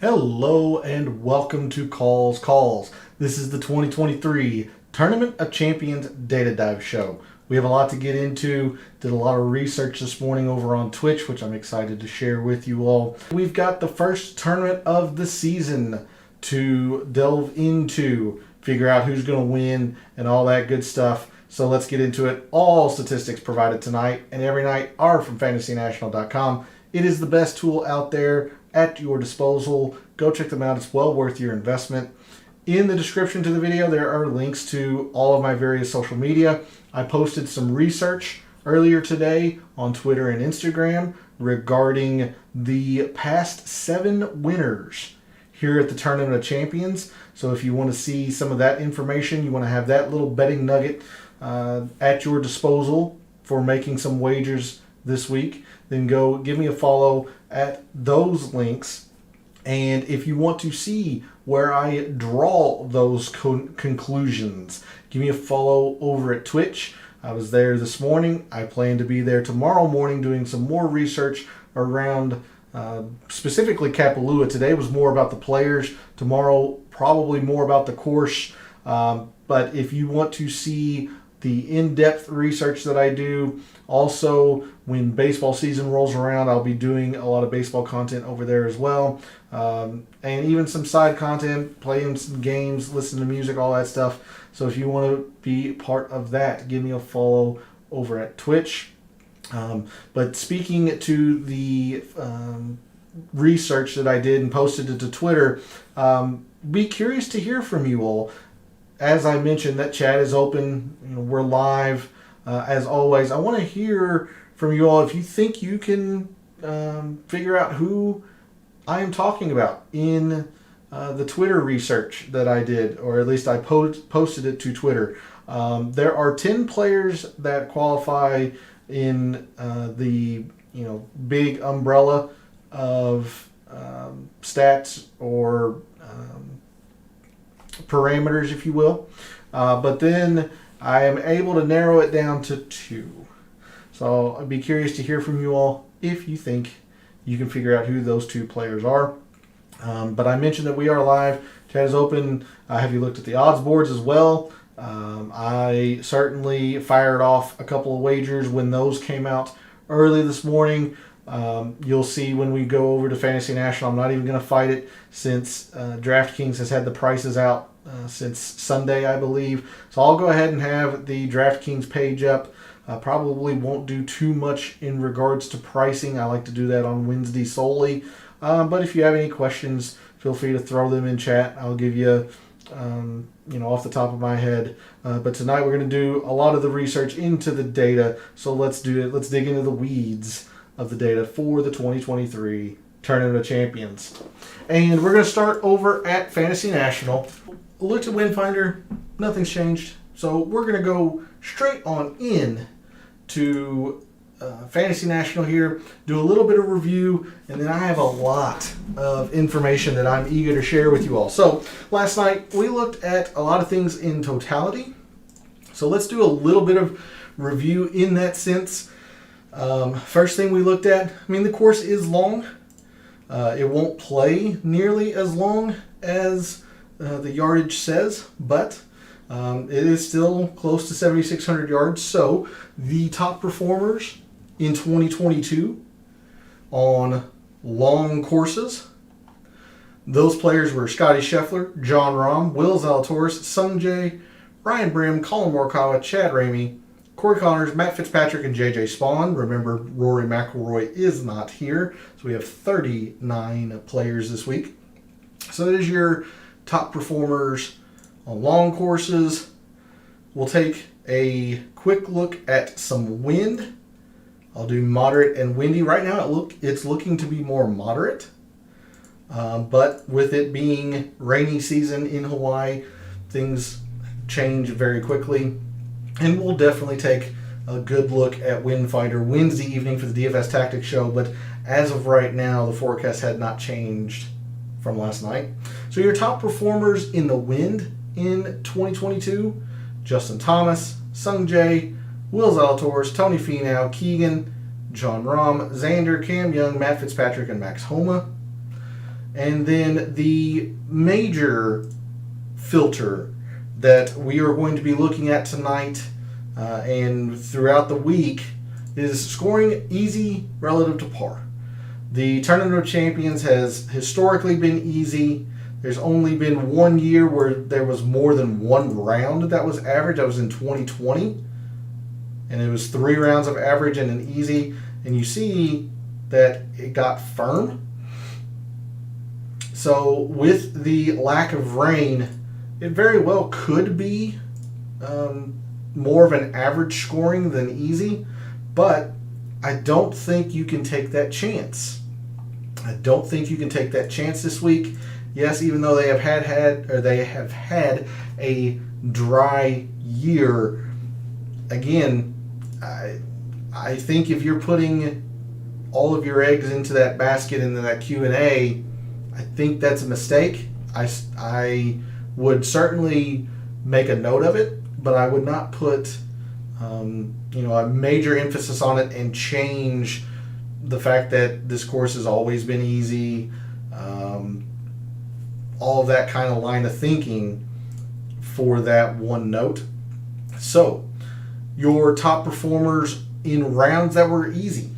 Hello and welcome to Calls. This is the 2023 Tournament of Champions Data Dive Show. We have a lot to get into. Did a lot of research this morning over on Twitch, which I'm excited to share with you all. We've got the first tournament of the season to delve into, figure out who's going to win and all that good stuff. So let's get into it. All statistics provided tonight and every night are from fantasynational.com. It is the best tool out there at your disposal. Go check them out. It's well worth your investment. In the description to the video, there are links to all of my various social media. I posted some research earlier today on Twitter and Instagram regarding the past 7 winners here at the Tournament of Champions. So if you want to see some of that information, you want to have that little betting nugget at your disposal for making some wagers this week, then go give me a follow at those links. And if you want to see where I draw those conclusions, give me a follow over at Twitch. I was there this morning. I plan to be there tomorrow morning doing some more research around specifically Kapalua. Today was more about the players. Tomorrow probably more about the course. But if you want to see the in-depth research that I do, also when baseball season rolls around, I'll be doing a lot of baseball content over there as well, and even some side content, playing some games, listening to music, all that stuff. So if you want to be part of that, give me a follow over at Twitch. But speaking to the research that I did and posted it to Twitter, be curious to hear from you all. As I mentioned, that chat is open. We're live. As always, I want to hear from you all if you think you can figure out who I am talking about in the Twitter research that I did, or at least I posted it to Twitter. There are 10 players that qualify in the big umbrella of stats or parameters, if you will, but then I am able to narrow it down to 2. So I'd be curious to hear from you all if you think you can figure out who those 2 players are. But I mentioned that we are live. Chat is open. Have you looked at the odds boards as well? I certainly fired off a couple of wagers when those came out early this morning. You'll see when we go over to Fantasy National, I'm not even going to fight it since DraftKings has had the prices out since Sunday, I believe. So I'll go ahead and have the DraftKings page up. Probably won't do too much in regards to pricing. I like to do that on Wednesday solely. But if you have any questions, feel free to throw them in chat. I'll give you, off the top of my head. But tonight we're going to do a lot of the research into the data. So let's do it. Let's dig into the weeds of the data for the 2023 Tournament of Champions. And we're going to start over at Fantasy National. Looked at Windfinder, nothing's changed. So we're going to go straight on in to Fantasy National here, do a little bit of review, and then I have a lot of information that I'm eager to share with you all. So last night we looked at a lot of things in totality. So let's do a little bit of review in that sense. First thing we looked at, the course is long. It won't play nearly as long as the yardage says, but it is still close to 7,600 yards. So the top performers in 2022 on long courses, those players were Scotty Scheffler, Jon Rahm, Will Zalatoris, Sung Jae, Ryan Brim, Colin Morikawa, Chad Ramey, Corey Connors, Matt Fitzpatrick, and J.J. Spawn. Remember, Rory McIlroy is not here. So we have 39 players this week. So that is your top performers on long courses. We'll take a quick look at some wind. I'll do moderate and windy. Right now it's looking to be more moderate. But with it being rainy season in Hawaii, things change very quickly. And we'll definitely take a good look at Windfinder Wednesday evening for the DFS Tactics show. But as of right now, the forecast had not changed from last night. So your top performers in the wind in 2022, Justin Thomas, Sung Jae, Will Zalatoris, Tony Finau, Keegan, Jon Rahm, Xander, Cam Young, Matt Fitzpatrick, and Max Homa. And then the major filter that we are going to be looking at tonight and throughout the week is scoring easy relative to par. The Tournament of Champions has historically been easy. There's only been 1 year where there was more than one round that was average. That was in 2020. And it was 3 rounds of average and an easy. And you see that it got firm. So with the lack of rain, it very well could be more of an average scoring than easy. But I don't think you can take that chance. I don't think you can take that chance this week. Yes, even though they have had a dry year. Again, I think if you're putting all of your eggs into that basket into that Q&A, I think that's a mistake. I would certainly make a note of it, but I would not put a major emphasis on it and change the fact that this course has always been easy, all of that kind of line of thinking for that one note. So, your top performers in rounds that were easy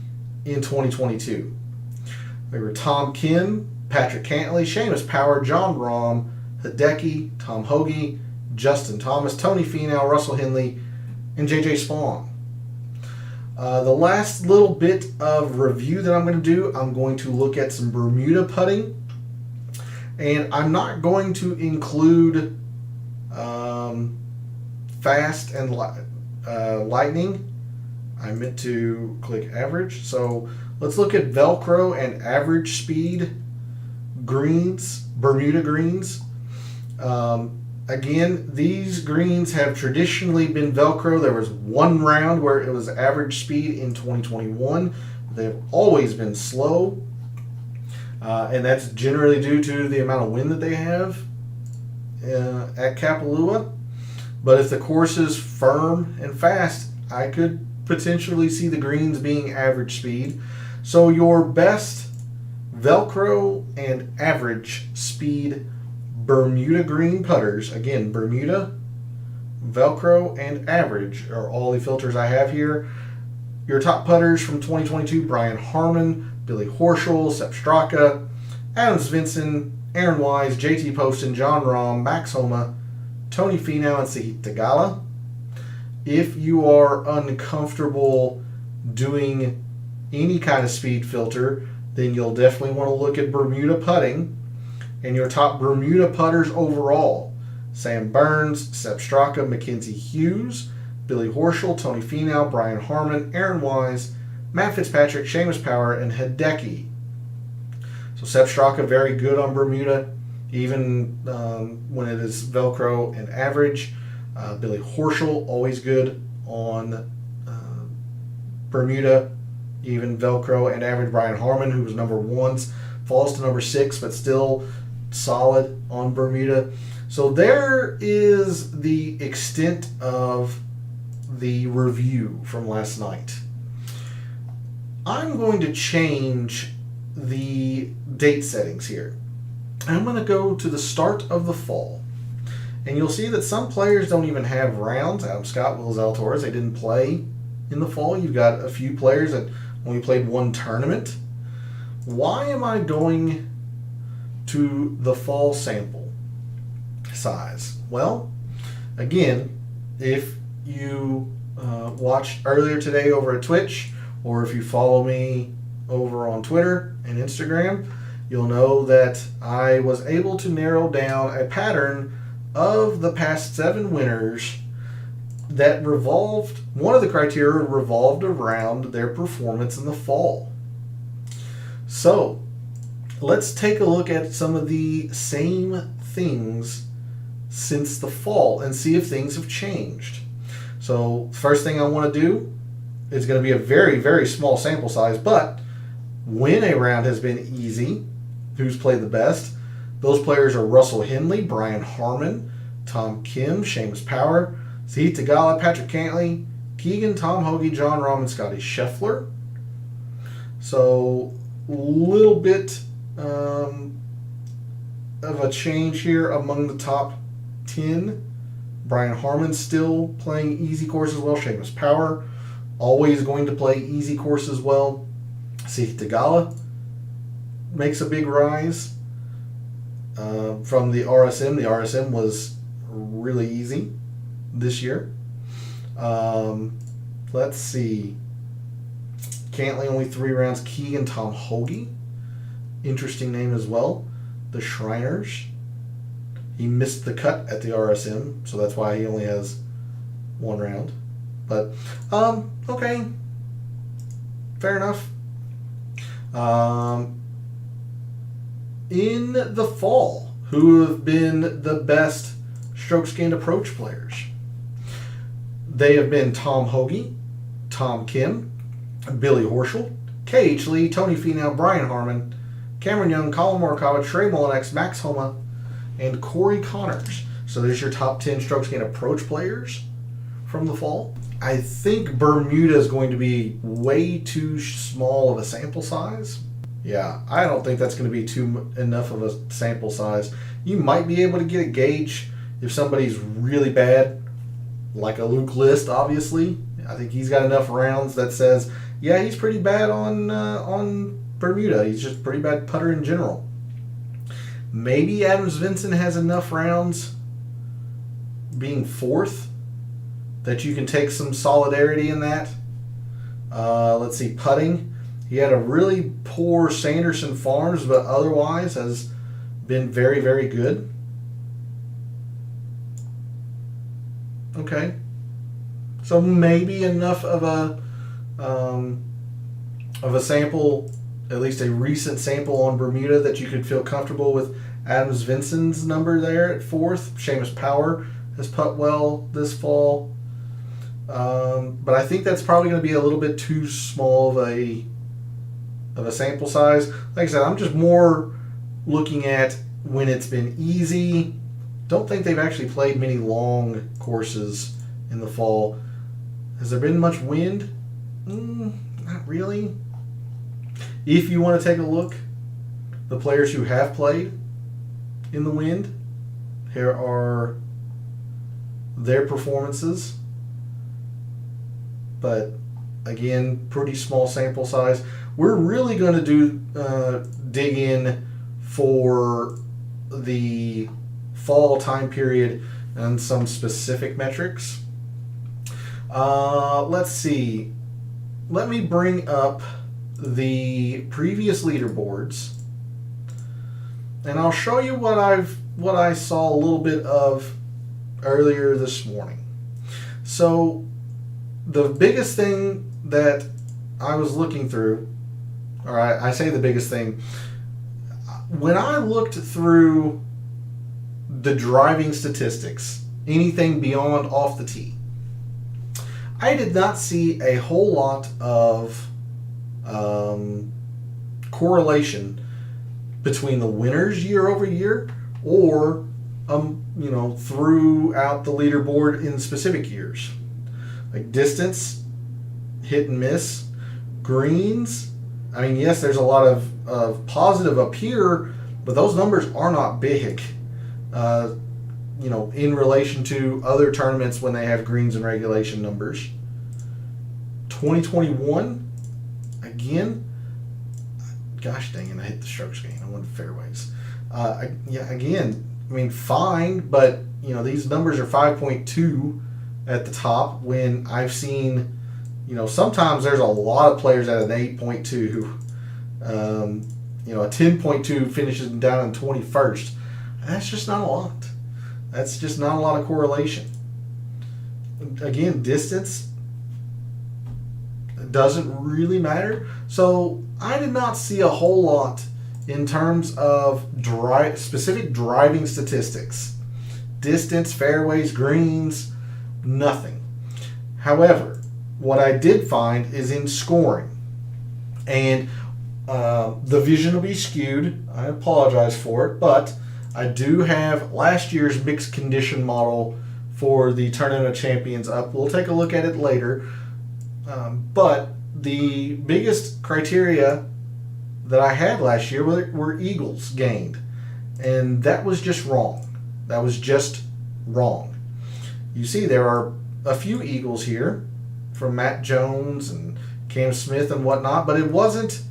in 2022. They were Tom Kim, Patrick Cantlay, Seamus Power, Jon Rahm, Hideki, Tom Hoge, Justin Thomas, Tony Finau, Russell Henley, and JJ Spawn. The last little bit of review that I'm going to do, I'm going to look at some Bermuda putting. And I'm not going to include fast and lightning. I meant to click average. So let's look at Velcro and average speed greens, Bermuda greens. Again, these greens have traditionally been Velcro. There was one round where it was average speed in 2021. They've always been slow. And that's generally due to the amount of wind that they have at Kapalua. But if the course is firm and fast, I could potentially see the greens being average speed. So your best Velcro and average speed Bermuda green putters, again, Bermuda, Velcro, and average are all the filters I have here. Your top putters from 2022, Brian Harman, Billy Horschel, Sepp Straka, Adam Svensson, Aaron Wise, JT Poston, Jon Rahm, Max Homa, Tony Finau, and Sahith Theegala. If you are uncomfortable doing any kind of speed filter, then you'll definitely want to look at Bermuda putting. And your top Bermuda putters overall, Sam Burns, Sepp Straka, Mackenzie Hughes, Billy Horschel, Tony Finau, Brian Harman, Aaron Wise, Matt Fitzpatrick, Seamus Power, and Hideki. So Sepp Straka, very good on Bermuda, even when it is Velcro and average. Billy Horschel, always good on Bermuda, even Velcro and average. Brian Harman, who was number 1, falls to number 6, but still solid on Bermuda. So there is the extent of the review from last night. I'm going to change the date settings here. I'm going to go to the start of the fall. And you'll see that some players don't even have rounds. Adam Scott, Will Zalatoris, they didn't play in the fall. You've got a few players that only played one tournament. Why am I going to the fall sample size? Well, again, if you watched earlier today over at Twitch, or if you follow me over on Twitter and Instagram, you'll know that I was able to narrow down a pattern of the past 7 winners that revolved, one of the criteria revolved around their performance in the fall. So, let's take a look at some of the same things since the fall and see if things have changed. So, first thing I want to do is going to be a very, very small sample size, but when a round has been easy, who's played the best? Those players are Russell Henley, Brian Harman, Tom Kim, Seamus Power, Sahith Theegala, Patrick Cantlay, Keegan, Tom Hoge, Jon Rahm, and Scotty Scheffler. So, a little bit of a change here among the top 10. Brian Harman's still playing easy courses well. Seamus Power, always going to play easy courses well. Seth Theegala makes a big rise from the RSM. The RSM was really easy this year. Let's see. Cantley only 3 rounds. Keegan Tom Hoagie, interesting name as well. The Shriners, he missed the cut at the RSM, so that's why he only has 1 round. But okay, fair enough. In the fall, who have been the best strokes gained approach players? They have been Tom Hoagie, Tom Kim, Billy Horschel, K.H. Lee, Tony Finau, Brian Harman, Cameron Young, Colin Morikawa, Trey Mullinax, Max Homa, and Corey Connors. So there's your top 10 strokes gained approach players from the fall. I think Bermuda is going to be way too small of a sample size. Yeah, I don't think that's going to be enough of a sample size. You might be able to get a gauge if somebody's really bad, like a Luke List, obviously. I think he's got enough rounds that says, yeah, he's pretty bad on Bermuda. He's just a pretty bad putter in general. Maybe Adams Vincent has enough rounds being 4th that you can take some solidarity in that. Let's see, putting. He had a really poor Sanderson Farms, but otherwise has been very, very good. Okay. So maybe enough of a sample, at least a recent sample on Bermuda, that you could feel comfortable with Adams Vincent's number there at 4th. Seamus Power has putt well this fall. But I think that's probably going to be a little bit too small of a sample size. Like I said, I'm just more looking at when it's been easy. Don't think they've actually played many long courses in the fall. Has there been much wind? Not really. If you want to take a look, the players who have played in the wind, here are their performances. But again, pretty small sample size. We're really going to dig in for the fall time period and some specific metrics. Let's see. Let me bring up the previous leaderboards, and I'll show you what I saw a little bit of earlier this morning. So the biggest thing that I was looking through, or I say the biggest thing, when I looked through the driving statistics, anything beyond off the tee, I did not see a whole lot of correlation between the winners year over year or throughout the leaderboard in specific years. Like distance, hit and miss, greens. I mean, yes, there's a lot of positive up here, but those numbers are not big, in relation to other tournaments when they have greens and regulation numbers. 2021, again, gosh dang it, I hit the strokes gain. I wanted fairways. Fine, but these numbers are 5.2 at the top when I've seen, sometimes there's a lot of players at an 8.2. A 10.2 finishes down in 21st. That's just not a lot. That's just not a lot of correlation. Again, distance doesn't really matter. So I did not see a whole lot in terms of specific driving statistics. Distance, fairways, greens, nothing. However, what I did find is in scoring. And the vision will be skewed. I apologize for it, but I do have last year's mixed condition model for the Tournament of Champions up. We'll take a look at it later. But the biggest criteria that I had last year were eagles gained. And that was just wrong. That was just wrong. You see, there are a few eagles here from Matt Jones and Cam Smith and whatnot, but it wasn't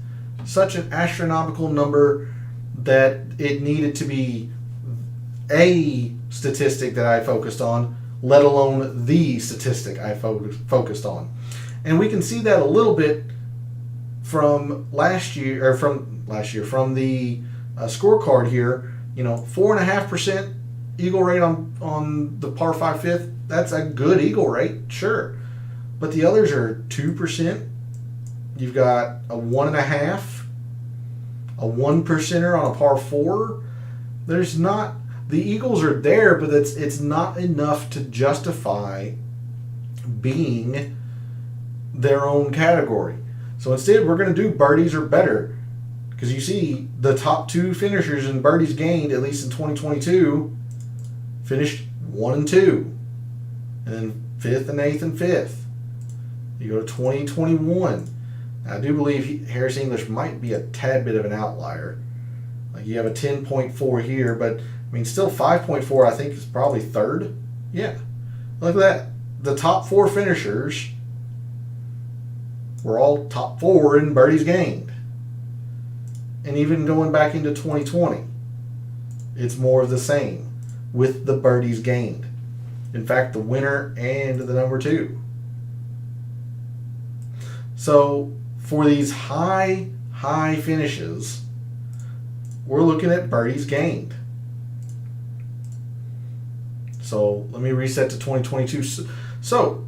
such an astronomical number that it needed to be a statistic that I focused on, let alone the statistic I focused on. And we can see that a little bit from from the scorecard here. 4.5% eagle rate on the par 5 fifth. That's a good eagle rate, sure. But the others are 2%. You've got a 1.5, a 1%er on a par 4. There's not, the eagles are there, but it's not enough to justify being their own category. So instead, we're going to do birdies or better. Because you see, the top 2 finishers in birdies gained, at least in 2022, finished 1 and 2. And then 5th and 8th and 5th. You go to 2021. I do believe Harris English might be a tad bit of an outlier. Like you have a 10.4 here, but I mean, still 5.4 I think is probably 3rd. Yeah. Look at that. The top 4 finishers were all top 4 in birdies gained. And even going back into 2020, it's more of the same with the birdies gained. In fact, the winner and the number 2. So for these high finishes, we're looking at birdies gained. So let me reset to 2022. So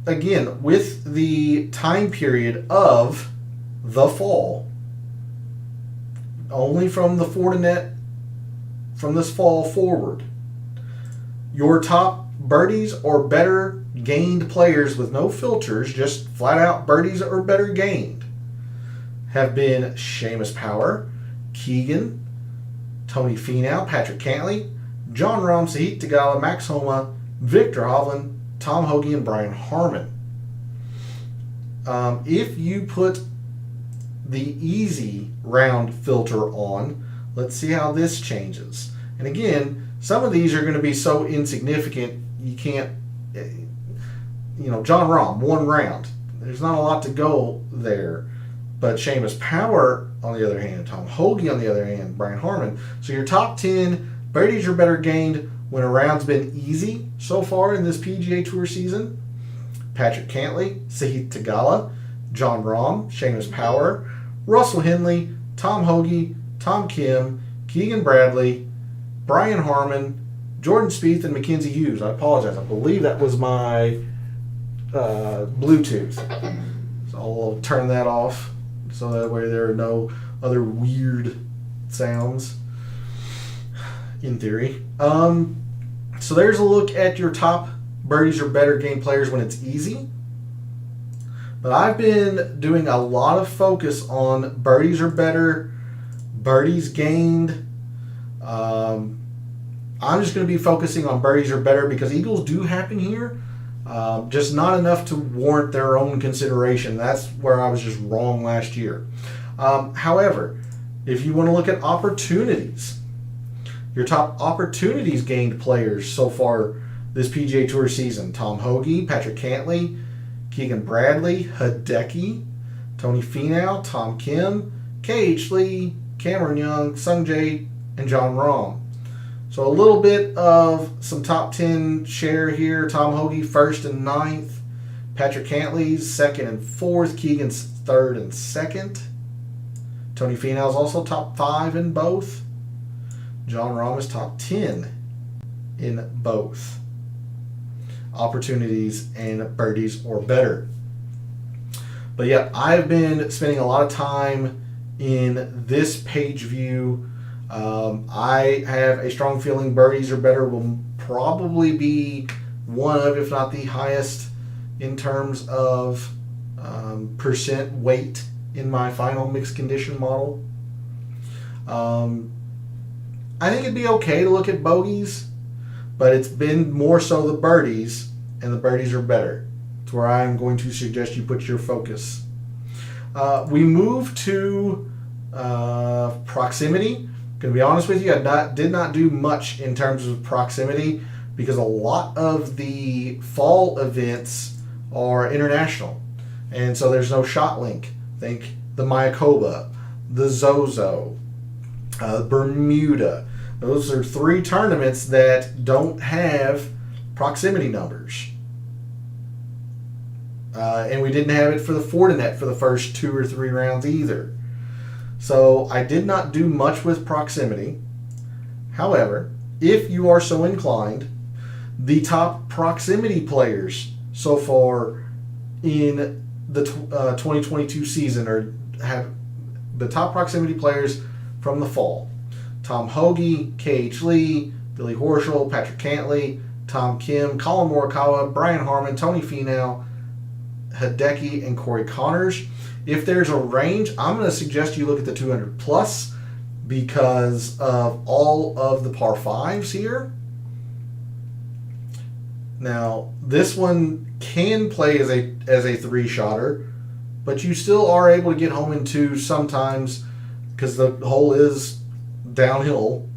again, with the time period of the fall, only from the Fortinet from this fall forward, your top birdies or better gained players with no filters, just flat out birdies or better gained, have been Seamus Power, Keegan, Tony Finau, Patrick Cantlay, Jon Rahm, Sahith Theegala, Max Homa, Victor Hovland, Tom Hoge, and Brian Harman. If you put the easy round filter on, let's see how this changes. And again, some of these are going to be so insignificant you can't, Jon Rahm, 1 round. There's not a lot to go there. But Seamus Power, on the other hand, Tom Hoge, on the other hand, Brian Harman. So your top 10 birdies are better gained when a round's been easy so far in this PGA Tour season. Patrick Cantlay, Sahith Theegala, Jon Rahm, Seamus Power, Russell Henley, Tom Hoge, Tom Kim, Keegan Bradley, Brian Harman, Jordan Spieth, and Mackenzie Hughes. I apologize. I believe that was my Bluetooth. So I'll turn that off so that way there are no other weird sounds, in theory. So there's a look at your top birdies or better game players when it's easy. But I've been doing a lot of focus on birdies or better, birdies gained. I'm just going to be focusing on birdies or better because eagles do happen here, just not enough to warrant their own consideration. That's where I was just wrong last year. However, if you want to look at opportunities, your top opportunities gained players so far this PGA Tour season: Tom Hoge, Patrick Cantlay, Keegan Bradley, Hideki, Tony Finau, Tom Kim, KH Lee, Cameron Young, Sung Jae, and Jon Rahm. So a little bit of some top 10 share here. Tom Hoge 1st and 9th. Patrick Cantley's 2nd and 4th. Keegan's 3rd and 2nd. Tony Finau's also top 5 in both. Jon Rahm is top 10 in both opportunities and birdies or better. But yeah, I've been spending a lot of time in this page view. I have a strong feeling birdies or better will probably be one of, if not the highest, in terms of percent weight in my final mixed condition model. I think it'd be okay to look at bogeys, but it's been more so the birdies, and the birdies are better. It's where I'm going to suggest you put your focus. We move to proximity. Going to be honest with you, I did not do much in terms of proximity because a lot of the fall events are international. And so there's no shot link. Think the Mayakoba, the Zozo, Bermuda. Those are 3 tournaments that don't have proximity numbers. And we didn't have it for the Fortinet for the first 2 or 3 rounds either. So I did not do much with proximity. However, if you are so inclined, the top proximity players so far in the 2022 season are have the top proximity players from the fall. Tom Hoagie, K.H. Lee, Billy Horschel, Patrick Cantley, Tom Kim, Colin Morikawa, Brian Harmon, Tony Finau, Hideki, and Corey Connors. If there's a range, I'm going to suggest you look at the 200 plus because of all of the par 5s here. Now, this one can play as a 3-shotter, but you still are able to get home in 2 sometimes because the hole is downhill.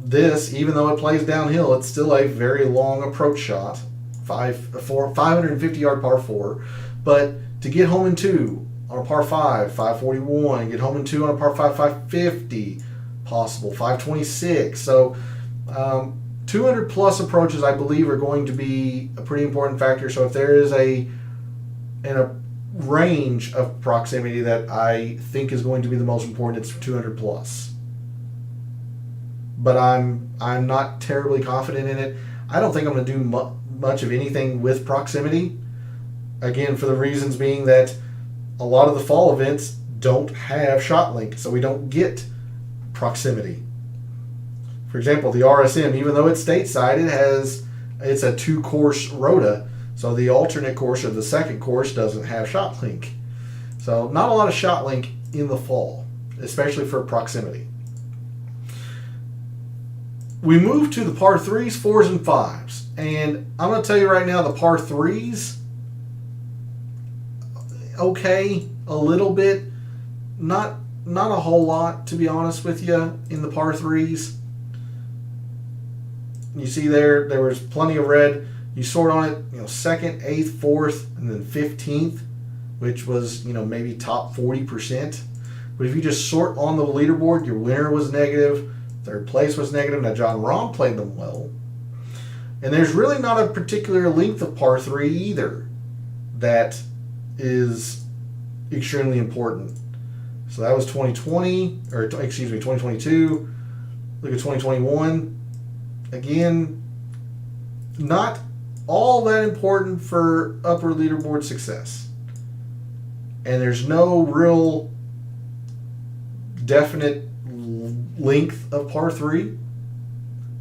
This, even though it plays downhill, it's still a very long approach shot, 550-yard par 4. But to get home in 2 on a par 5, 541, get home in 2 on a par 5, 550, possible 526. So 200 plus approaches, I believe, are going to be a pretty important factor. So if there is a range of proximity that I think is going to be the most important, it's 200 plus. But I'm not terribly confident in it. I don't think I'm going to do much of anything with proximity. Again, for the reasons being that a lot of the fall events don't have shot link, so we don't get proximity. For example, the RSM, even though it's stateside, it's a 2-course rota, so the alternate course or the second course doesn't have shot link. So not a lot of shot link in the fall, especially for proximity. We move to the par 3s, 4s, and 5s. And I'm going to tell you right now, the par 3s, okay, a little bit. Not a whole lot, to be honest with you, in the par 3s. You see there was plenty of red. You sort on it, 2nd, 8th, 4th, and then 15th, which was, maybe top 40%. But if you just sort on the leaderboard, your winner was negative, 3rd place was negative. Now, John Rahm played them well. And there's really not a particular length of par 3 either that is extremely important. So that was 2022. Look at 2021. Again, not all that important for upper leaderboard success. And there's no real definite length of par 3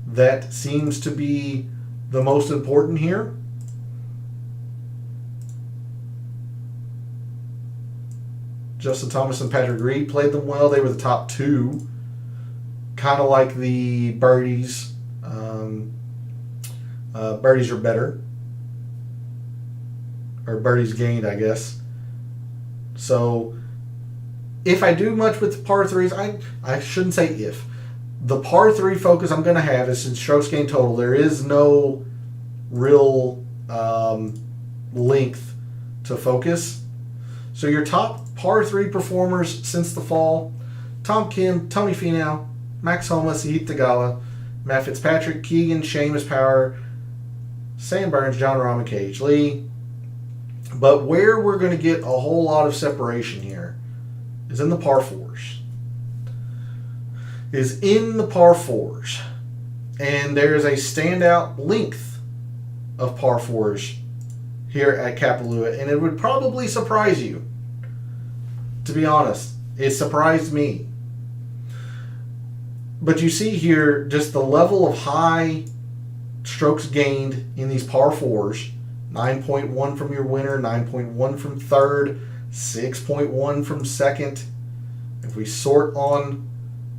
that seems to be the most important here. Justin Thomas and Patrick Reed played them well. They were the top 2. Kind of like the birdies. Birdies are better. Or birdies gained, I guess. So, if I do much with the par 3s, I shouldn't say if. The par 3 focus I'm going to have is in strokes gained total. There is no real length to focus. So your top par 3 performers since the fall: Tom Kim, Tony Finau, Max Homa, Sahith Theegala, Matt Fitzpatrick, Keegan, Seamus Power, Sam Burns, John Rahm, and K.H. Lee. But where we're going to get a whole lot of separation here is in the par 4s. And there is a standout length of par 4s here at Kapalua, and it would probably surprise you. To be honest, it surprised me. But you see here just the level of high strokes gained in these par 4s. 9.1 from your winner, 9.1 from third, 6.1 from second. If we sort on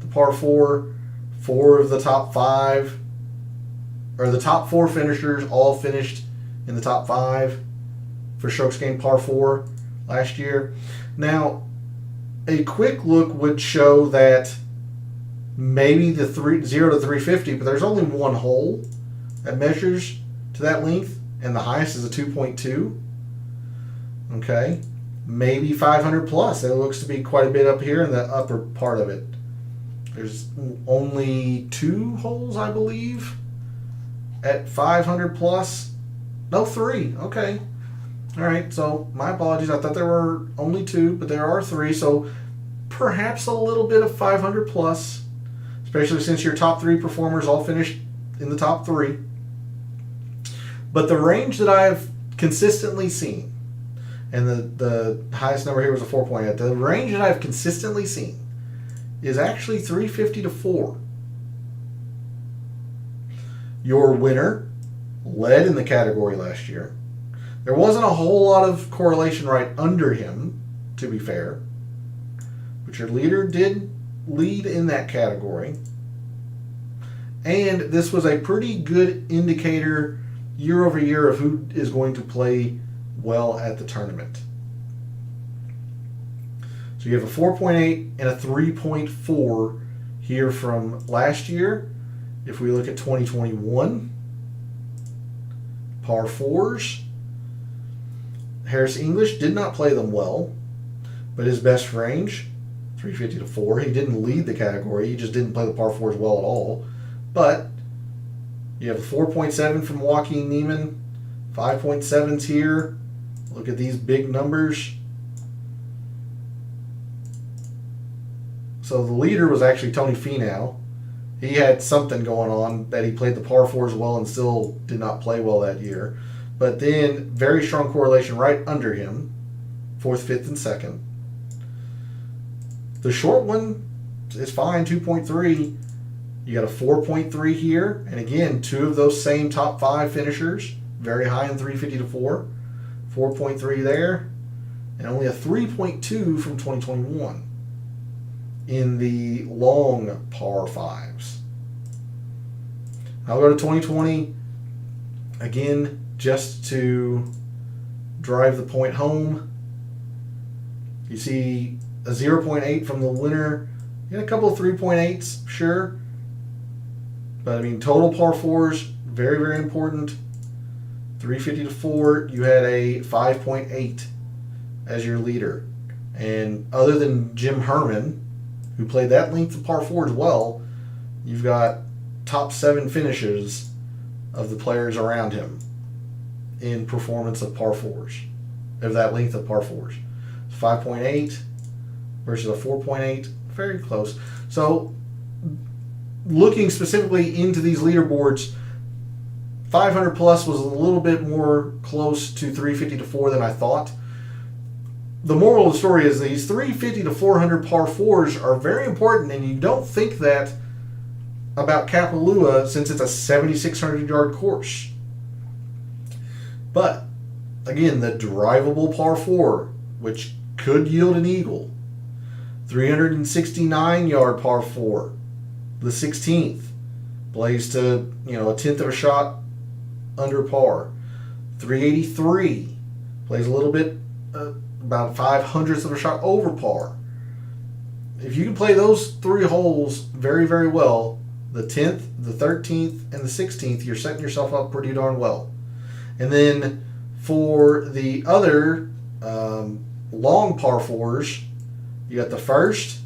the par 4, 4 of the top 5, or the top 4 finishers all finished in the top 5 for strokes gained par 4 last year. Now, a quick look would show that maybe the 0 to 350, but there's only one hole that measures to that length, and the highest is a 2.2. Okay, maybe 500 plus. It looks to be quite a bit up here in the upper part of it. There's only 2 holes, I believe, at 500 plus. No, 3. Okay. All right, so my apologies. I thought there were only 2, but there are 3. So perhaps a little bit of 500 plus, especially since your top 3 performers all finished in the top 3. But the range that I've consistently seen, and the highest number here was a 4.8. The range that I've consistently seen is actually 350 to 4. Your winner led in the category last year. There wasn't a whole lot of correlation right under him, to be fair. But your leader did lead in that category. And this was a pretty good indicator year over year of who is going to play well at the tournament. So you have a 4.8 and a 3.4 here from last year. If we look at 2021, par 4s, Harris English did not play them well, but his best range, 350 to 4. He didn't lead the category. He just didn't play the par 4s well at all. But you have a 4.7 from Joaquin Niemann, 5.7s here. Look at these big numbers. So the leader was actually Tony Finau. He had something going on that he played the par 4s well and still did not play well that year. But then very strong correlation right under him, 4th, 5th, and 2nd. The short one is fine, 2.3. You got a 4.3 here, and again, 2 of those same top 5 finishers, very high in 350 to 4. 4.3 there, and only a 3.2 from 2021 in the long par 5s. I'll go to 2020 again just to drive the point home. You see a 0.8 from the winner. You had a couple of 3.8s, sure. But I mean, total par 4s, very, very important. 350 to 4, you had a 5.8 as your leader. And other than Jim Herman, who played that length of par 4 as well, you've got top 7 finishes of the players around him in performance of par 4s, of that length of par 4s. 5.8 versus a 4.8, very close. So looking specifically into these leaderboards, 500 plus was a little bit more close to 350 to 4 than I thought. The moral of the story is these 350 to 400 par 4s are very important, and you don't think that about Kapalua since it's a 7,600 yard course. But again, the drivable par 4, which could yield an eagle, 369 yard par 4, the 16th, plays to a 10th of a shot under par. 383 plays a little bit about 5/100th of a shot over par. If you can play those 3 holes very, very well, the 10th, the 13th, and the 16th, you're setting yourself up pretty darn well. And then for the other long par 4s, you got the 1st,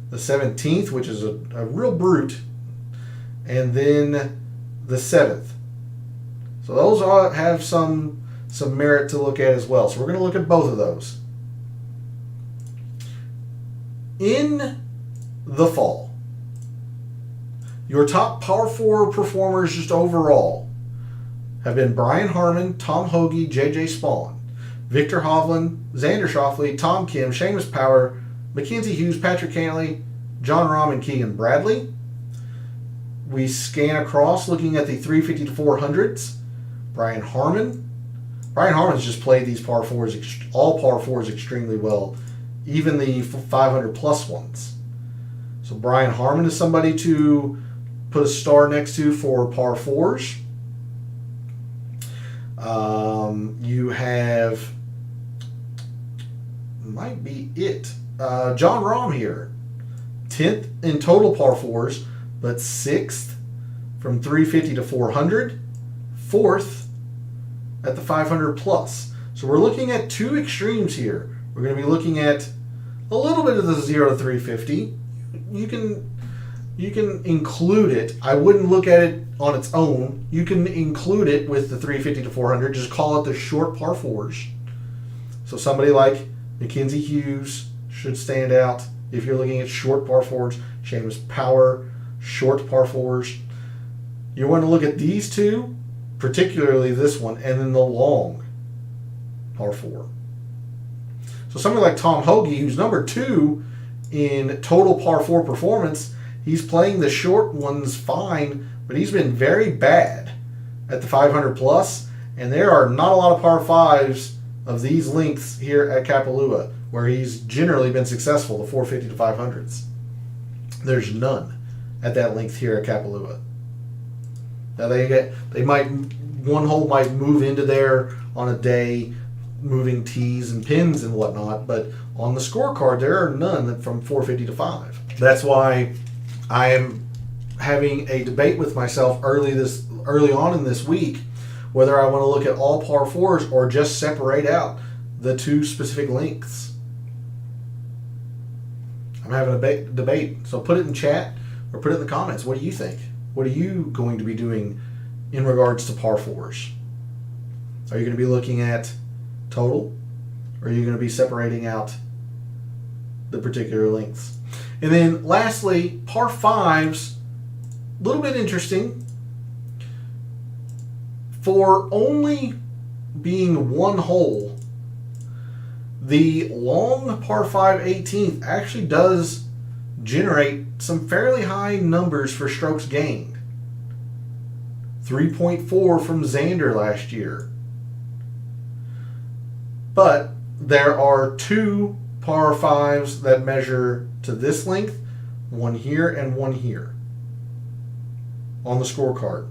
the 17th, which is a real brute, and then the 7th. So those all have some merit to look at as well. So we're going to look at both of those. In the fall, your top par 4 performers just overall have been Brian Harmon, Tom Hoagie, J.J. Spawn, Victor Hovland, Xander Schauffele, Tom Kim, Seamus Power, Mackenzie Hughes, Patrick Cantley, John Rahm, and Keegan Bradley. We scan across looking at the 350 to 400s. Brian Harmon's just played these par 4s, all par 4s extremely well, even the 500 plus ones. So Brian Harmon is somebody to put a star next to for par 4s. You have, might be it, John Rahm here. 10th in total par 4s, but 6th from 350 to 400, 4th at the 500 plus. So we're looking at two extremes here. We're going to be looking at a little bit of the 0 to 350. You can include it. I wouldn't look at it on its own. You can include it with the 350 to 400. Just call it the short par 4s. So somebody like Mackenzie Hughes should stand out if you're looking at short par 4s. Seamus Power, short par 4s. You want to look at these two, particularly this one, and then the long par 4. So somebody like Tom Hoge, who's number 2 in total par 4 performance, he's playing the short ones fine, but he's been very bad at the 500 plus, and there are not a lot of par 5s of these lengths here at Kapalua, where he's generally been successful, the 450 to 500s. There's none at that length here at Kapalua. Now one hole might move into there on a day, moving tees and pins and whatnot, but on the scorecard there are none from 450 to 5. That's why I am having a debate with myself early on in this week whether I want to look at all par 4s or just separate out the two specific lengths. I'm having a debate, so put it in chat or put it in the comments. What do you think? What are you going to be doing in regards to par 4s? Are you going to be looking at total, or are you going to be separating out the particular lengths? And then lastly, par 5s, a little bit interesting. For only being one hole, the long par 5 18th actually does generate some fairly high numbers for strokes gained. 3.4 from Xander last year. But there are two par 5s that measure to this length, one here and one here on the scorecard.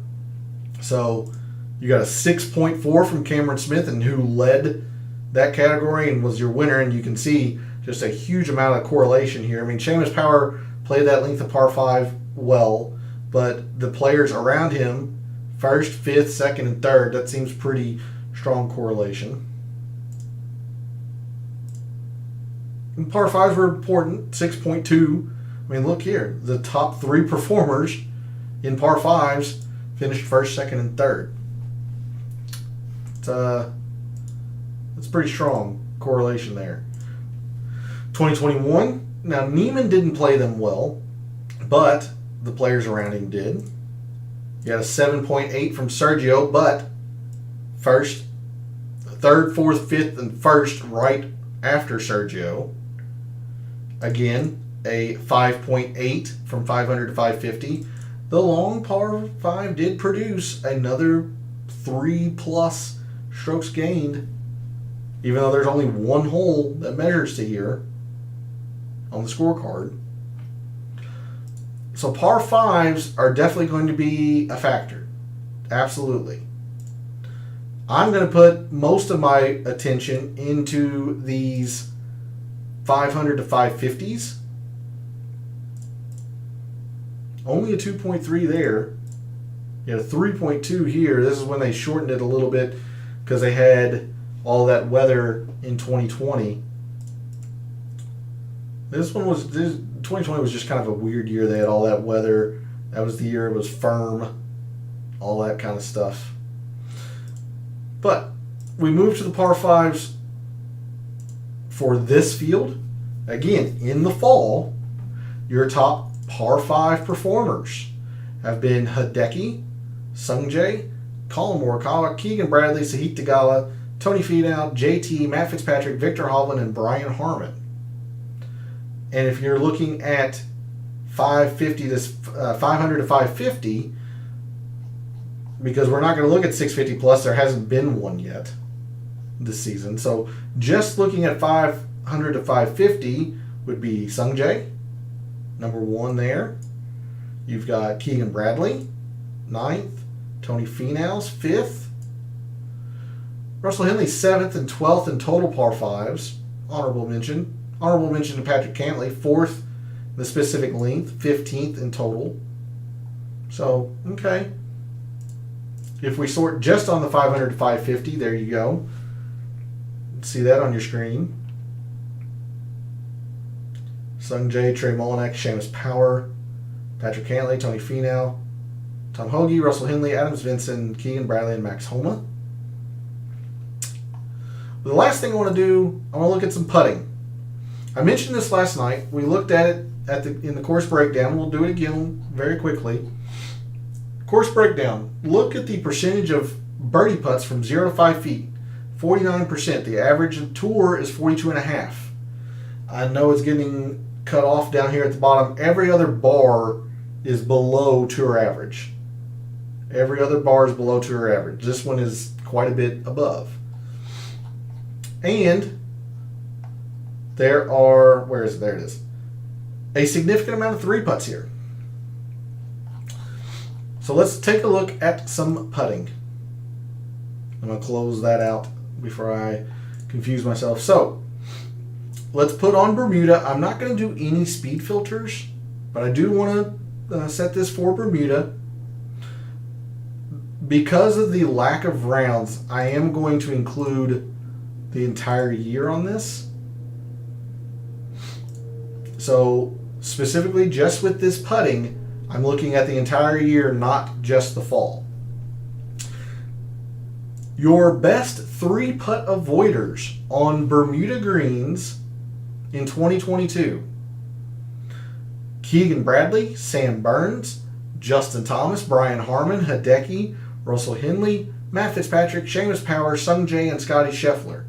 So you got a 6.4 from Cameron Smith, and who led that category and was your winner, and you can see just a huge amount of correlation here. I mean, Seamus Power played that length of par 5 well, but the players around him, 1st, 5th, 2nd, and 3rd, that seems pretty strong correlation. And par 5s were important, 6.2. I mean, look here. The top 3 performers in par 5s finished 1st, 2nd, and 3rd. It's pretty strong correlation there. 2021, now Neiman didn't play them well, but the players around him did. You got a 7.8 from Sergio, but 1st, 3rd, 4th, 5th, and 1st right after Sergio. Again, a 5.8 from 500 to 550. The long par 5 did produce another 3+ strokes gained, even though there's only one hole that measures to here on the scorecard. So par 5s are definitely going to be a factor. Absolutely. I'm going to put most of my attention into these 500 to 550s. Only a 2.3 there. You had a 3.2 here. This is when they shortened it a little bit because they had all that weather in 2020. 2020 was just kind of a weird year. They had all that weather. That was the year it was firm. All that kind of stuff. But we move to the par 5s for this field. Again, in the fall, your top par 5 performers have been Hideki, Sungjae, Colin Morikawa, Keegan Bradley, Sahith Theegala, Tony Finau, JT, Matt Fitzpatrick, Victor Hovland, and Brian Harman. And if you're looking at 500 to 550, because we're not going to look at 650 plus, there hasn't been one yet this season. So just looking at 500 to 550 would be Sungjae, number 1 there. You've got Keegan Bradley, 9th. Tony Finau's 5th. Russell Henley 7th and 12th in total par 5s. Honorable mention to Patrick Cantlay, 4th The specific length, 15th in total. So, okay. If we sort just on the 500 to 550, there you go. See that on your screen. Sung Jae, Trey Molinak, Seamus Power, Patrick Cantlay, Tony Finau, Tom Hoagie, Russell Henley, Adams Vinson, Keegan Bradley, and Max Homa. But the last thing I want to do, I want to look at some putting. I mentioned this last night. We looked at it in the course breakdown. We'll do it again very quickly. Course breakdown. Look at the percentage of birdie putts from 0 to 5 feet. 49%. The average of tour is 42.5. I know it's getting cut off down here at the bottom. Every other bar is below tour average. Every other bar is below tour average. This one is quite a bit above. And there are, where is it? There it is. A significant amount of 3 putts here. So let's take a look at some putting. I'm going to close that out before I confuse myself. So let's put on Bermuda. I'm not going to do any speed filters, but I do want to set this for Bermuda. Because of the lack of rounds, I am going to include the entire year on this. So specifically just with this putting, I'm looking at the entire year, not just the fall. Your best 3 putt avoiders on Bermuda greens in 2022. Keegan Bradley, Sam Burns, Justin Thomas, Brian Harman, Hideki, Russell Henley, Matt Fitzpatrick, Seamus Power, Sung Jae, and Scotty Scheffler.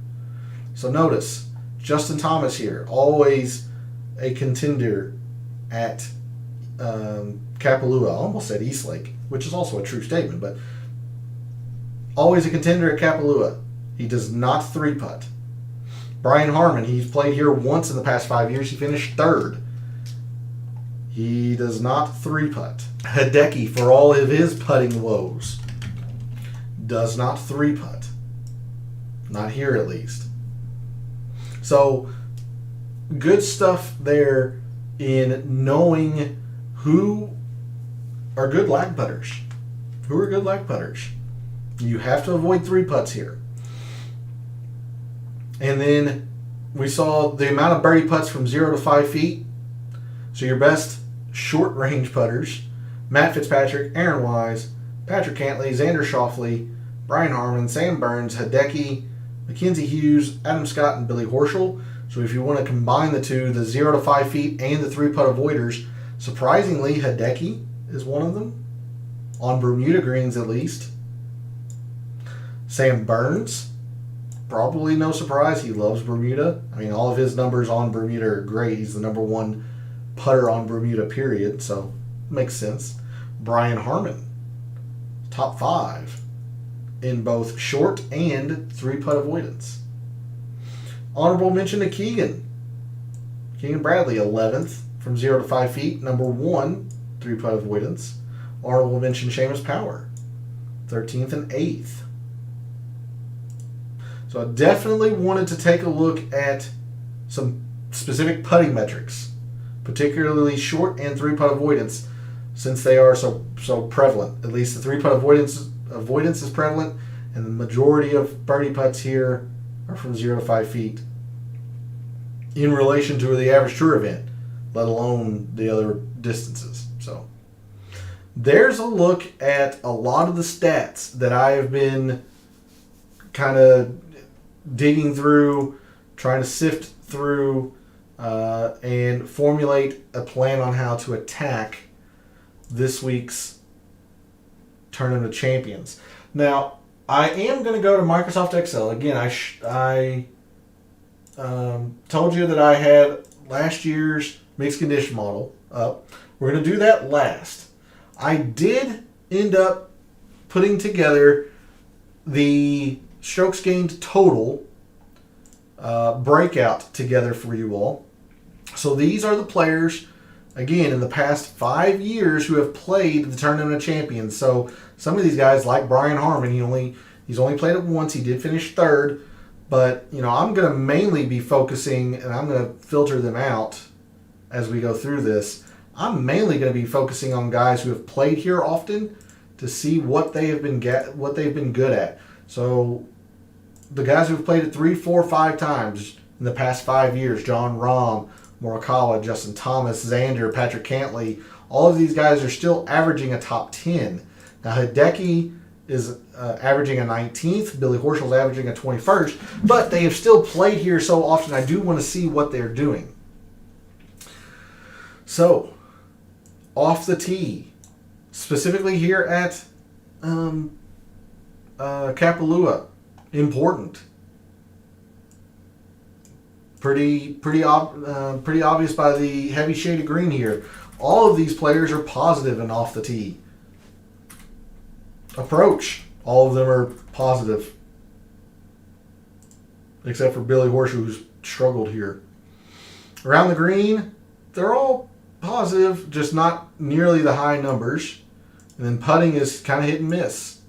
So notice, Justin Thomas here, always a contender at Kapalua. I almost said Eastlake, which is also a true statement, but always a contender at Kapalua. He does not 3-putt. Brian Harman, he's played here once in the past 5 years. He finished 3rd. He does not 3-putt. Hideki, for all of his putting woes, does not 3-putt. Not here, at least. So, good stuff there in knowing who are good lag putters. Who are good lag putters? You have to avoid 3-putts here. And then we saw the amount of birdie putts from 0 to 5 feet. So your best short range putters: Matt Fitzpatrick, Aaron Wise, Patrick Cantlay, Xander Schauffele, Brian Harman, Sam Burns, Hideki, Mackenzie Hughes, Adam Scott, and Billy Horschel. So if you want to combine the two, the 0 to 5 feet and the 3-putt avoiders, surprisingly, Hideki is one of them, on Bermuda greens at least. Sam Burns, probably no surprise, he loves Bermuda. I mean, all of his numbers on Bermuda are great. He's the #1 putter on Bermuda, period, so makes sense. Brian Harman, top 5 in both short and 3-putt avoidance. Honorable mention to Keegan Bradley, 11th from 0 to 5 feet, #1 3-putt avoidance. Honorable mention Seamus Power, 13th and 8th. So I definitely wanted to take a look at some specific putting metrics, particularly short and 3-putt avoidance, since they are so prevalent. At least the 3-putt avoidance is prevalent, and the majority of birdie putts here are from 0 to 5 feet in relation to the average tour event, let alone the other distances. So there's a look at a lot of the stats that I have been kind of digging through, trying to sift through, and formulate a plan on how to attack this week's Tournament of Champions. Now, I am going to go to Microsoft Excel. Again, I told you that I had last year's mixed condition model up. We're going to do that last. I did end up putting together the strokes gained total breakout together for you all. So these are the players, again, in the past 5 years who have played the Tournament of Champions. So some of these guys, like Brian Harman, he's only played it once. He did finish 3rd. But, I'm going to mainly be focusing, and I'm going to filter them out as we go through this. I'm mainly going to be focusing on guys who have played here often to see what they have been good at. So the guys who've played it 3, 4, 5 times in the past 5 years: John Rahm, Morikawa, Justin Thomas, Xander, Patrick Cantlay. All of these guys are still averaging a top 10. Now Hideki is averaging a 19th. Billy Horschel's averaging a 21st. But they have still played here so often. I do want to see what they're doing. So, off the tee, specifically here at Kapalua, important. Pretty obvious by the heavy shade of green here. All of these players are positive and off the tee. Approach, all of them are positive, except for Billy Horschel, who's struggled here. Around the green, they're all positive, just not nearly the high numbers. And then putting is kind of hit and miss.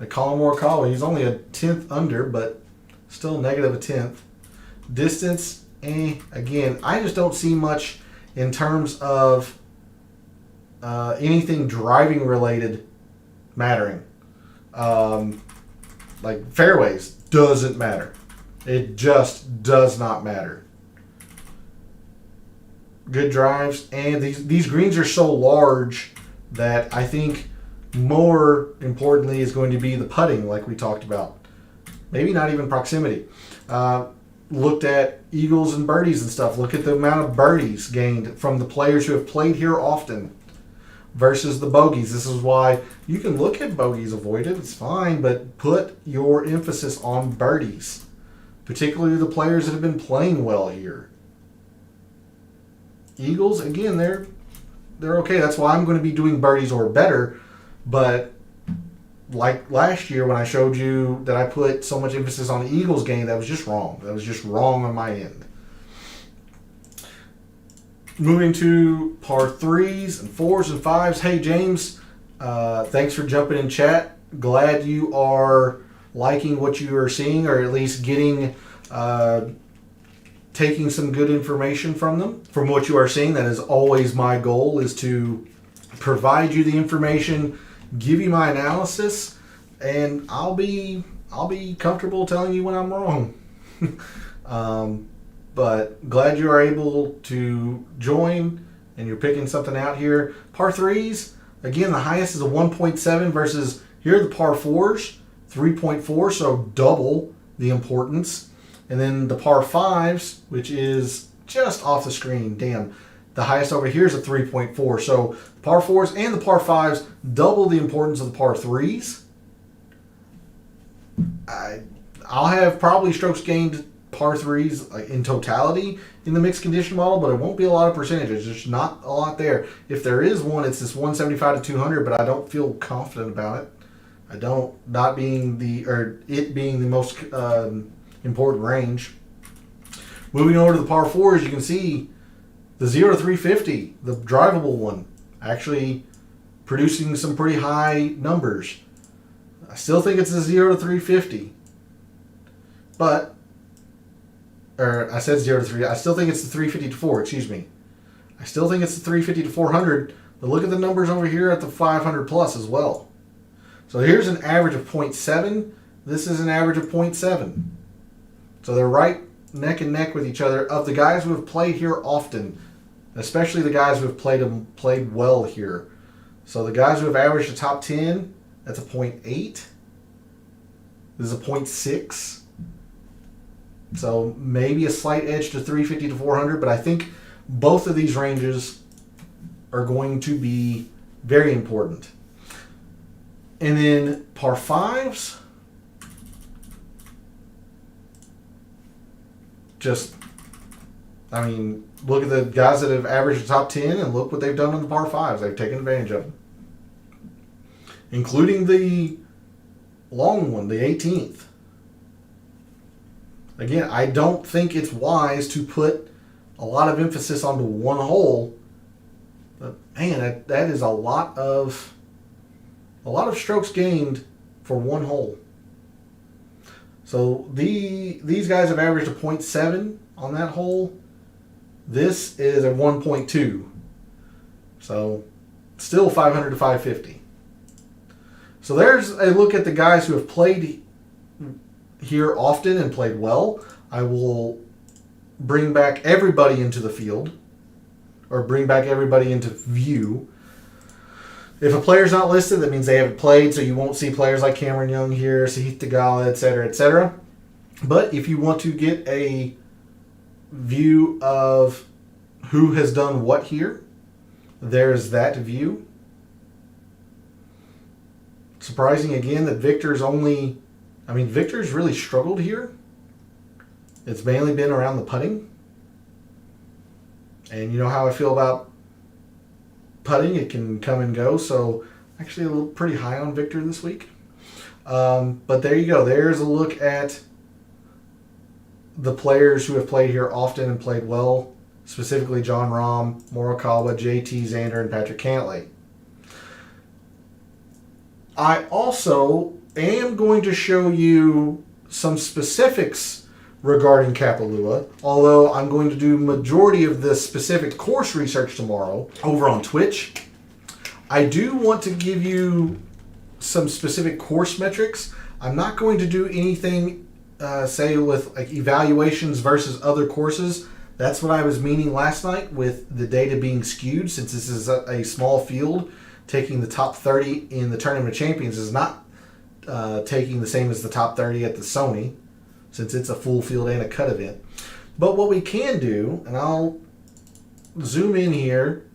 Like Colin Morikawa, he's only a 10th under, but still negative a 10th. Distance, again, I just don't see much in terms of anything driving related mattering. Like fairways doesn't matter. It just does not matter. Good drives, and these greens are so large that I think more importantly is going to be the putting, like we talked about. Maybe not even proximity. Looked at eagles and birdies and stuff. Look at the amount of birdies gained from the players who have played here often versus the bogeys. This is why you can look at bogeys avoided. It's fine, but put your emphasis on birdies, particularly the players that have been playing well here. Eagles, again, they're okay. That's why I'm going to be doing birdies or better. But like last year when I showed you that I put so much emphasis on the Eagles game, that was just wrong. That was just wrong on my end. Moving to par 3s and 4s and 5s. Hey, James, thanks for jumping in chat. Glad you are liking what you are seeing, or at least getting, taking some good information from them. From what you are seeing, that is always my goal, is to provide you the information, give you my analysis, and I'll be comfortable telling you when I'm wrong. But glad you are able to join and you're picking something out here. Par 3s, again, the highest is a 1.7 versus here the par 4s, 3.4, so double the importance. And then the par 5s, which is just off the screen, damn. The highest over here is a 3.4. So the par 4s and the par 5s double the importance of the par 3s. I'll have probably strokes gained par 3s in totality in the mixed condition model, but it won't be a lot of percentages. There's not a lot there. If there is one, it's this 175 to 200, but I don't feel confident about it. It being the most important range. Moving over to the par 4s, you can see the 0 to 350, the drivable one, actually producing some pretty high numbers. I still think it's a 0 to 350. But, I said 0 to 3. I still think it's the 350 to 4, excuse me. I still think it's the 350 to 400, but look at the numbers over here at the 500 plus as well. So here's an average of 0.7. This is an average of 0.7. So they're right neck and neck with each other of the guys who have played here often, especially the guys who have played well here. So the guys who have averaged a top 10, that's a 0.8. This is a 0.6. So maybe a slight edge to 350 to 400, but I think both of these ranges are going to be very important. And then par 5s, look at the guys that have averaged the top 10 and look what they've done on the par 5s. They've taken advantage of them. Including the long one, the 18th. Again, I don't think it's wise to put a lot of emphasis onto one hole. But man, that is a lot of strokes gained for one hole. So these guys have averaged a 0.7 on that hole. This is a 1.2. So still 500 to 550. So there's a look at the guys who have played here often and played well. I will bring back everybody into the field, or bring back everybody into view. If a player's not listed, that means they haven't played, so you won't see players like Cameron Young here, Sahith Theegala, etc., etc. But if you want to get a view of who has done what here, there's that view. Surprising again that Victor's really struggled here. It's mainly been around the putting. And you know how I feel about putting. It can come and go. So actually a little pretty high on Victor this week. But there you go. There's a look at the players who have played here often and played well. Specifically Jon Rahm, Morikawa, JT Xander, and Patrick Cantlay. I also am going to show you some specifics regarding Kapalua, although I'm going to do majority of the specific course research tomorrow over on Twitch. I do want to give you some specific course metrics. I'm not going to do anything, say, with like evaluations versus other courses. That's what I was meaning last night with the data being skewed, since this is a small field. Taking the top 30 in the Tournament of Champions is not taking the same as the top 30 at the Sony, since it's a full field and a cut event. But what we can do, and I'll zoom in here,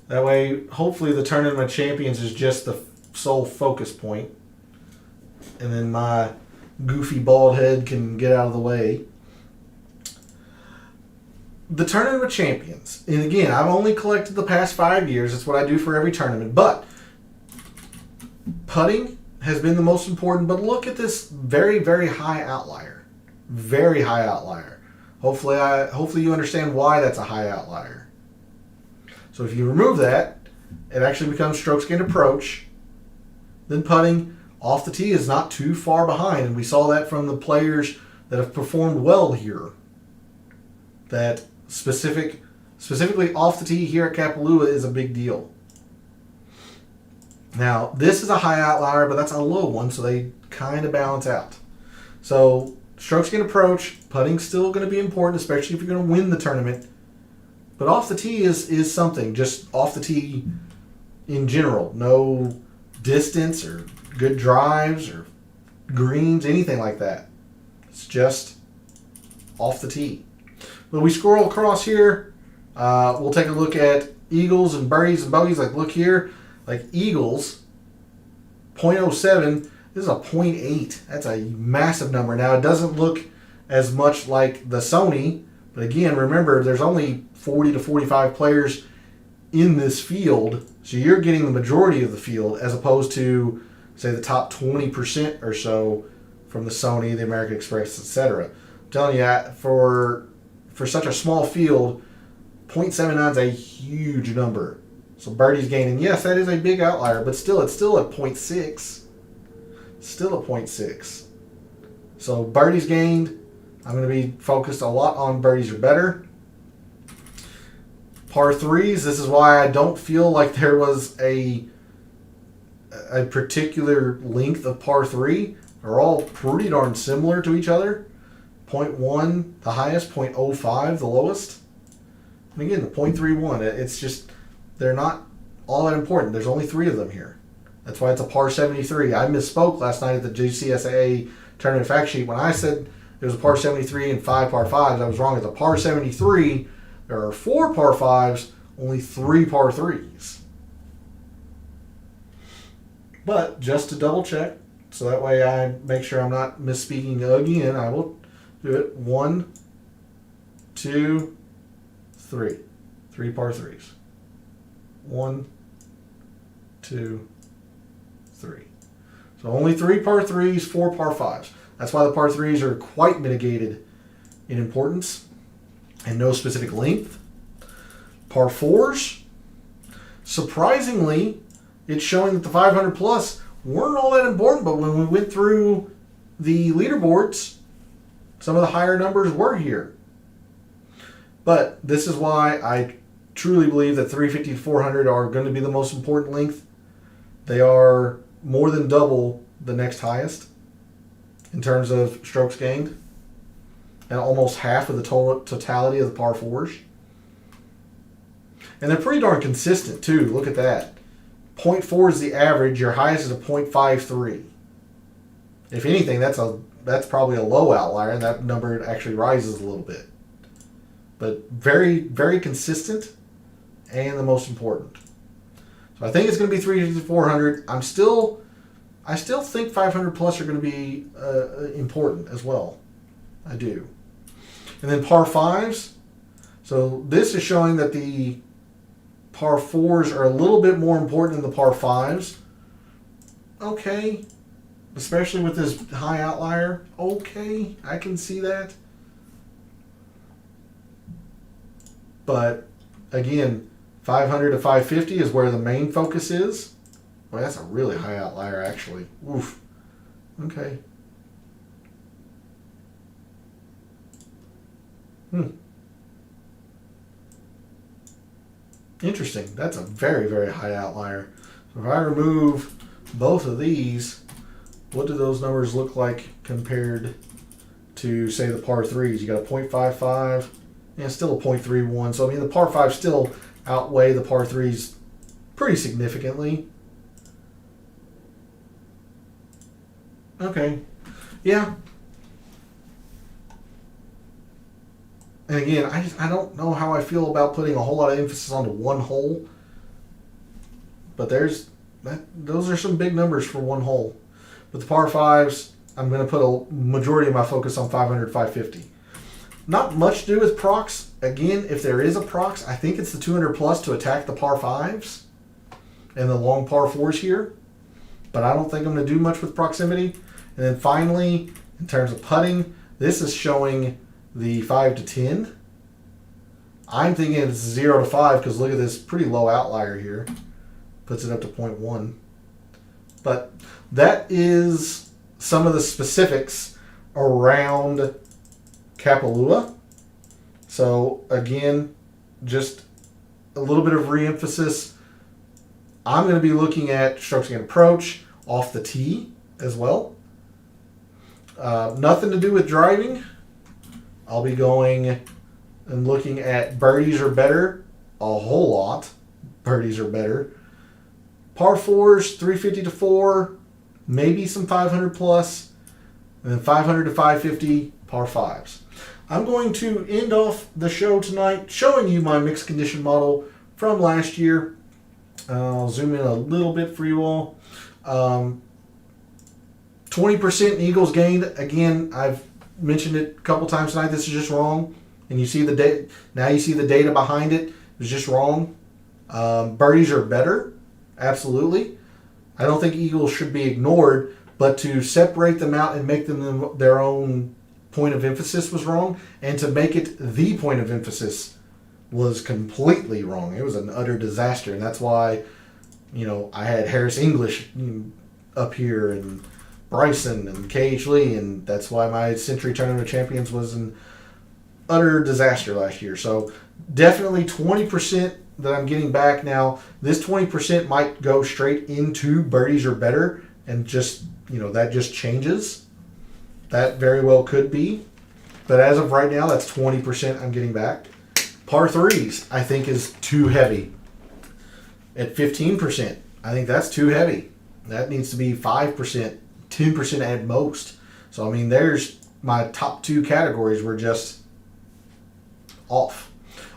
that way hopefully the Tournament of Champions is just the sole focus point, and then my goofy bald head can get out of the way. The Tournament of Champions, and again, I've only collected the past 5 years. That's what I do for every tournament. But putting has been the most important. But look at this very, very high outlier. Very high outlier. Hopefully you understand why that's a high outlier. So if you remove that, it actually becomes strokes gained approach. Then putting off the tee is not too far behind. And we saw that from the players that have performed well here. That specifically off the tee here at Kapalua is a big deal. Now, this is a high outlier, but that's a low one, so they kind of balance out. So, strokes gained approach, putting's still going to be important, especially if you're going to win the tournament. But off the tee is something, just off the tee in general. No distance or good drives or greens, anything like that. It's just off the tee. When we scroll across here, we'll take a look at eagles and birdies and bogeys. Like, look here. Like, eagles, 0.07. This is a 0.8. That's a massive number. Now, it doesn't look as much like the Sony. But again, remember, there's only 40 to 45 players in this field. So you're getting the majority of the field as opposed to, say, the top 20% or so from the Sony, the American Express, etc. I'm telling you, for such a small field, 0.79 is a huge number. So birdies gaining, yes, that is a big outlier, but still, it's still at 0.6. Still at 0.6. So birdies gained, I'm going to be focused a lot on birdies are better. Par threes, this is why I don't feel like there was a particular length of par three. They're all pretty darn similar to each other. 0.1 the highest, 0.05 the lowest. And again, the 0.31, it's just, they're not all that important. There's only 3 of them here. That's why it's a par 73. I misspoke last night at the GCSAA tournament fact sheet. When I said it was a par 73 and 5 par 5s, I was wrong. It's a par 73. There are 4 par 5s, only 3 par 3s. But just to double check, so that way I make sure I'm not misspeaking again, I will do it. 1, 2, 3. 3 par 3s. 1, 2, 3. So only 3 par 3s, 4 par 5s. That's why the par 3s are quite mitigated in importance and no specific length. Par 4s, surprisingly, it's showing that the 500 plus weren't all that important, but when we went through the leaderboards, some of the higher numbers were here. But this is why I truly believe that 350 to 400 are going to be the most important length. They are more than double the next highest in terms of strokes gained, and almost half of the totality of the par fours. And they're pretty darn consistent too. Look at that. 0.4 is the average. Your highest is a 0.53. If anything, that's probably a low outlier, and that number actually rises a little bit. But very, very consistent, and the most important. So I think it's going to be 350 to 400. I still think 500 plus are going to be important as well. I do. And then par fives. So this is showing that the par fours are a little bit more important than the par fives. Okay. Especially with this high outlier. Okay. I can see that. But again, 500 to 550 is where the main focus is. Well, that's a really high outlier, actually. Oof. Okay. Interesting. That's a very, very high outlier. So if I remove both of these, what do those numbers look like compared to, say, the par threes? You got a 0.55. Yeah, still a 0.31. So, I mean, the par fives still outweigh the par threes pretty significantly. Okay. Yeah. And again, I don't know how I feel about putting a whole lot of emphasis onto one hole. But those are some big numbers for one hole. But the par fives, I'm going to put a majority of my focus on 500, 550. Not much to do with procs. Again, if there is a procs, I think it's the 200 plus to attack the par fives and the long par fours here. But I don't think I'm going to do much with proximity. And then finally, in terms of putting, this is showing the 5 to 10. I'm thinking it's 0 to 5 because look at this pretty low outlier here. Puts it up to 0.1. But that is some of the specifics around Kapalua. So again, just a little bit of re-emphasis. I'm going to be looking at strokes gained approach off the tee as well. Nothing to do with driving. I'll be going and looking at birdies or better a whole lot. Birdies or better. Par fours, 350 to 4, maybe some 500 plus, and then 500 to 550 par fives. I'm going to end off the show tonight showing you my mixed condition model from last year. I'll zoom in a little bit for you all. 20% in eagles gained. Again, I've mentioned it a couple times tonight. This is just wrong. And you see the data. Now you see the data behind it. It's just wrong. Birdies are better. Absolutely. I don't think eagles should be ignored, but to separate them out and make them their own point of emphasis was wrong, and to make it the point of emphasis was completely wrong. It was an utter disaster, and that's why, I had Harris English up here and Bryson and KH Lee, and that's why my Century Tournament of Champions was an utter disaster last year. So definitely 20% that I'm getting back now. This 20% might go straight into birdies or better, and just, that just changes. That very well could be. But as of right now, that's 20% I'm getting back. Par threes, I think, is too heavy. At 15%, I think that's too heavy. That needs to be 5%, 10% at most. So, there's my top two categories were just off.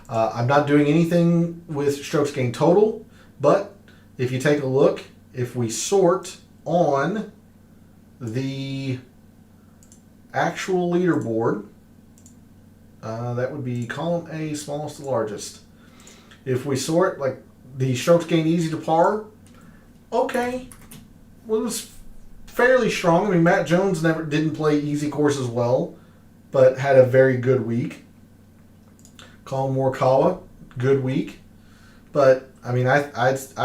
I'm not doing anything with strokes gained total, but if you take a look, if we sort on the actual leaderboard, that would be column A, smallest to largest. If we sort like the strokes gained easy to par, okay, well, it was fairly strong. Matt Jones didn't play easy courses well, but had a very good week. Colin Morikawa, good week. But, I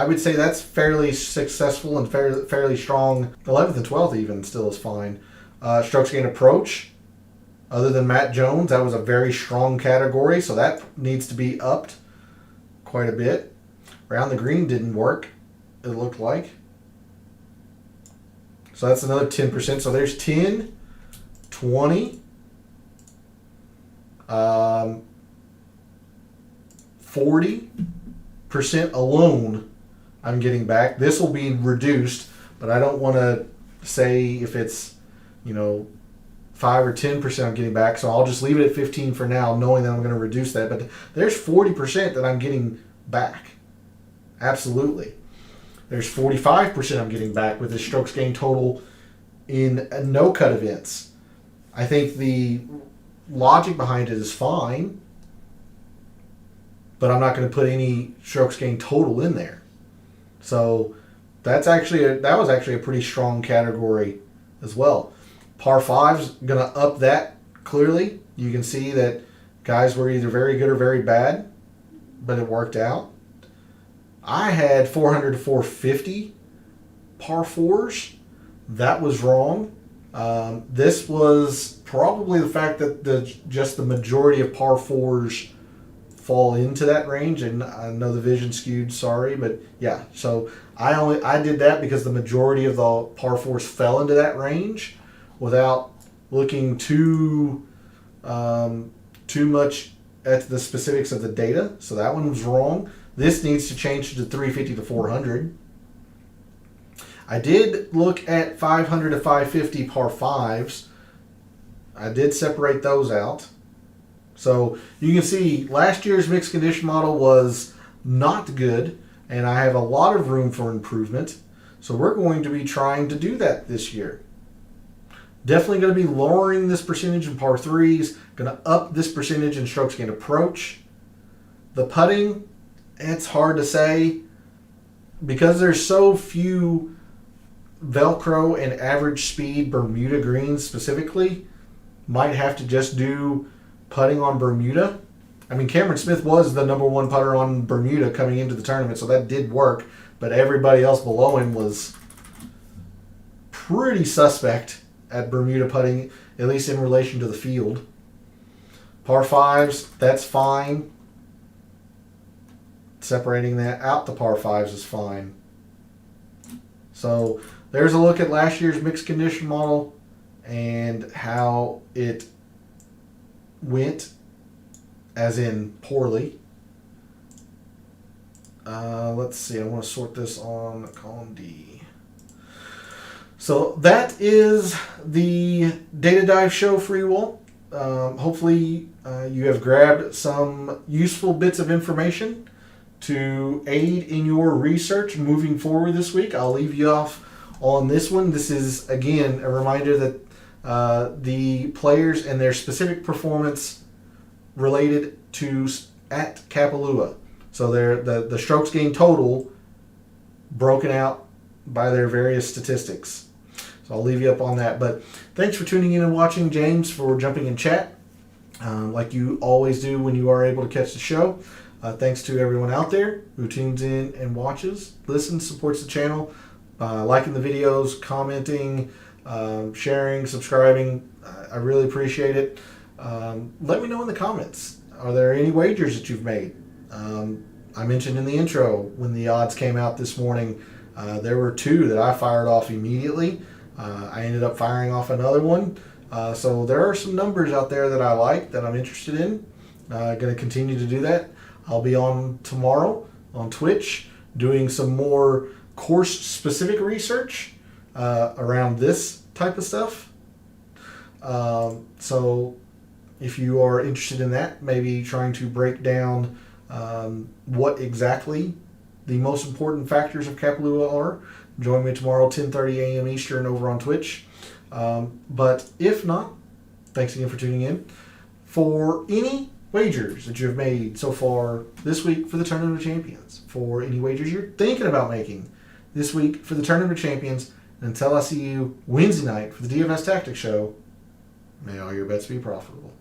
would say that's fairly successful and fairly strong. 11th and 12th even still is fine. Strokes gained approach, Other than Matt Jones, that was a very strong category, so that needs to be upped quite a bit. Around the green didn't work, it looked like. So that's another 10%. So there's 10, 20, 40% alone I'm getting back. This will be reduced, but I don't want to say if it's, 5 or 10% I'm getting back. So I'll just leave it at 15 for now, knowing that I'm going to reduce that. But there's 40% that I'm getting back. Absolutely. There's 45% I'm getting back with the strokes gained total in no-cut events. I think the logic behind it is fine, but I'm not going to put any strokes gained total in there. So that was actually a pretty strong category as well. Par 5's going to up that clearly. You can see that guys were either very good or very bad, but it worked out. I had 400 to 450 par 4s. That was wrong. This was probably the fact that just the majority of par 4s fall into that range, and I know the vision skewed, sorry, but yeah. So I did that because the majority of the par 4s fell into that range without looking too much at the specifics of the data. So that one was wrong. This needs to change to 350 to 400. I did look at 500 to 550 par 5s. I did separate those out. So you can see last year's mixed condition model was not good, and I have a lot of room for improvement. So we're going to be trying to do that this year. Definitely going to be lowering this percentage in par 3s, going to up this percentage in strokes gained approach. The putting, it's hard to say because there's so few Velcro and average speed Bermuda greens specifically. Might have to just do putting on Bermuda. I mean, Cameron Smith was the #1 putter on Bermuda coming into the tournament, so that did work, but everybody else below him was pretty suspect at Bermuda putting, at least in relation to the field. Par 5s, that's fine. Separating that out, the par 5s is fine. So there's a look at last year's mixed condition model and how it went, as in poorly. Let's see, I want to sort this on column D. So that is the Data Dive show for you all. Hopefully you have grabbed some useful bits of information to aid in your research moving forward this week. I'll leave you off on this one. This is, again, a reminder that the players and their specific performance related to at Kapalua. So the strokes gained total broken out by their various statistics. So I'll leave you up on that. But thanks for tuning in and watching. James for jumping in chat, like you always do when you are able to catch the show. Thanks to everyone out there who tunes in and watches, listens, supports the channel, liking the videos, commenting, sharing, subscribing. I really appreciate it. Let me know in the comments. Are there any wagers that you've made? I mentioned in the intro when the odds came out this morning, there were 2 that I fired off immediately. I ended up firing off another one. So there are some numbers out there that I like, that I'm interested in. Going to continue to do that. I'll be on tomorrow on Twitch doing some more course-specific research around this type of stuff. So if you are interested in that, maybe trying to break down what exactly the most important factors of Kapalua are, join me tomorrow 10:30 a.m. Eastern over on Twitch. But if not, thanks again for tuning in. For any wagers that you have made so far this week for the Tournament of Champions, for any wagers you're thinking about making this week for the Tournament of Champions, until I see you Wednesday night for the DFS Tactics show, may all your bets be profitable.